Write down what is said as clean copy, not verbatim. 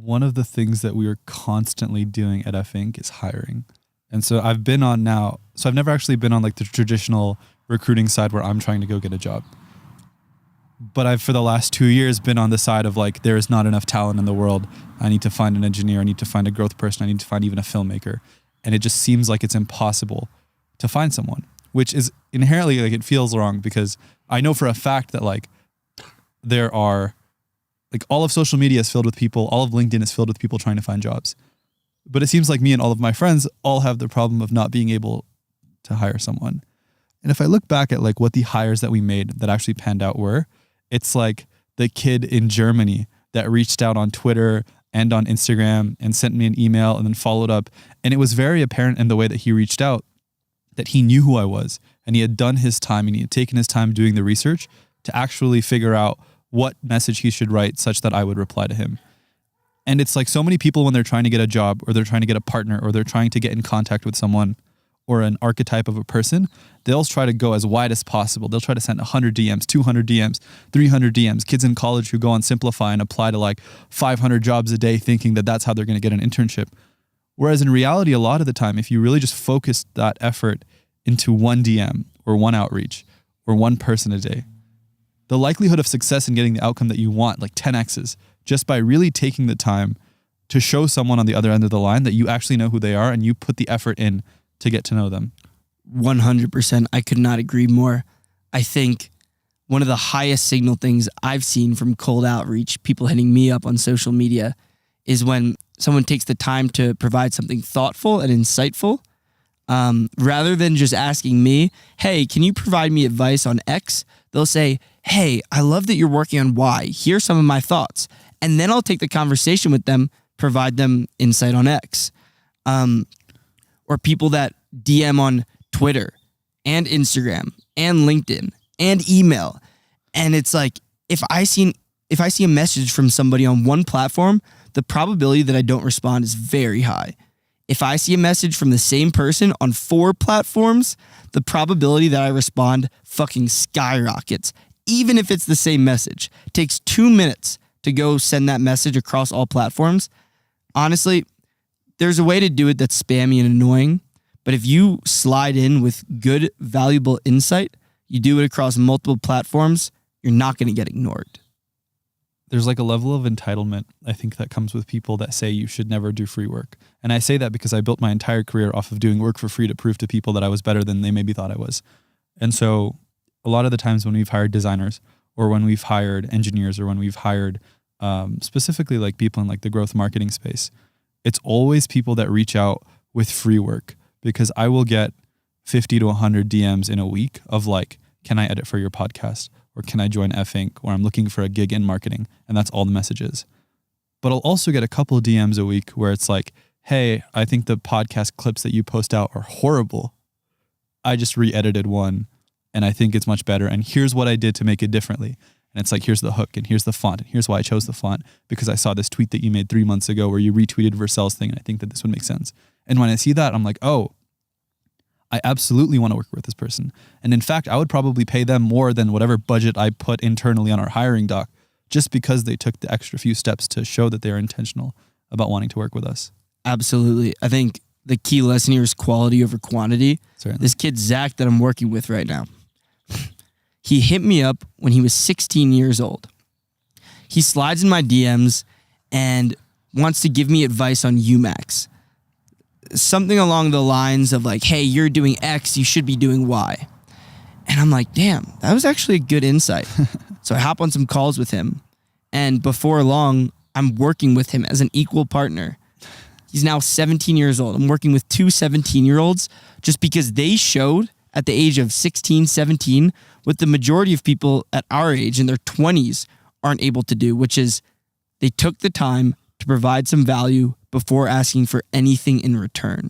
one of the things that we are constantly doing at F-Inc. is hiring. And so I've never actually been on like the traditional recruiting side where I'm trying to go get a job. But I've, for the last 2 years, been on the side of like, there is not enough talent in the world. I need to find an engineer. I need to find a growth person. I need to find even a filmmaker. And it just seems like it's impossible to find someone, which is inherently like, it feels wrong because I know for a fact that like there are like all of social media is filled with people. All of LinkedIn is filled with people trying to find jobs. But it seems like me and all of my friends all have the problem of not being able to hire someone. And if I look back at like what the hires that we made that actually panned out were, it's like the kid in Germany that reached out on Twitter and on Instagram and sent me an email and then followed up. And it was very apparent in the way that he reached out that he knew who I was and he had done his time and he had taken his time doing the research to actually figure out what message he should write such that I would reply to him. And it's like so many people when they're trying to get a job or they're trying to get a partner or they're trying to get in contact with someone or an archetype of a person, they'll try to go as wide as possible. They'll try to send 100 DMs, 200 DMs, 300 DMs. Kids in college who go on Simplify and apply to like 500 jobs a day thinking that that's how they're going to get an internship. Whereas in reality, a lot of the time, if you really just focus that effort into one DM or one outreach or one person a day, the likelihood of success in getting the outcome that you want, like 10x's, just by really taking the time to show someone on the other end of the line that you actually know who they are and you put the effort in to get to know them. 100%. I could not agree more. I think one of the highest signal things I've seen from cold outreach, people hitting me up on social media, is when someone takes the time to provide something thoughtful and insightful, rather than just asking me, hey, can you provide me advice on X? They'll say, hey, I love that you're working on Y. Here's some of my thoughts. And then I'll take the conversation with them, provide them insight on X. Or people that DM on Twitter and Instagram and LinkedIn and email. And it's like, if I see a message from somebody on one platform, the probability that I don't respond is very high. If I see a message from the same person on 4 platforms, the probability that I respond fucking skyrockets. Even if it's the same message. It takes 2 minutes to go send that message across all platforms. Honestly, there's a way to do it that's spammy and annoying. But if you slide in with good, valuable insight, you do it across multiple platforms, you're not going to get ignored. There's like a level of entitlement, I think, that comes with people that say you should never do free work. And I say that because I built my entire career off of doing work for free to prove to people that I was better than they maybe thought I was. And so a lot of the times when we've hired designers or when we've hired engineers or when we've hired specifically like people in like the growth marketing space, it's always people that reach out with free work. Because I will get 50 to 100 DMs in a week of like, can I edit for your podcast? Or can I join F-Inc? Or I'm looking for a gig in marketing. And that's all the messages. But I'll also get a couple of DMs a week where it's like, hey, I think the podcast clips that you post out are horrible. I just re-edited one and I think it's much better. And here's what I did to make it differently. And it's like, here's the hook and here's the font. And here's why I chose the font. Because I saw this tweet that you made 3 months ago where you retweeted Vercel's thing. And I think that this would make sense. And when I see that, I'm like, oh, I absolutely want to work with this person. And in fact, I would probably pay them more than whatever budget I put internally on our hiring doc, just because they took the extra few steps to show that they're intentional about wanting to work with us. Absolutely. I think the key lesson here is quality over quantity. Certainly. This kid, Zach, that I'm working with right now, he hit me up when he was 16 years old. He slides in my DMs and wants to give me advice on UMax. Something along the lines of like, hey, you're doing X, you should be doing Y. And I'm like, damn, that was actually a good insight. So I hop on some calls with him. And before long, I'm working with him as an equal partner. He's now 17 years old. I'm working with 2 17-year-olds just because they showed at the age of 16, 17, what the majority of people at our age in their 20s aren't able to do, which is they took the time to provide some value before asking for anything in return.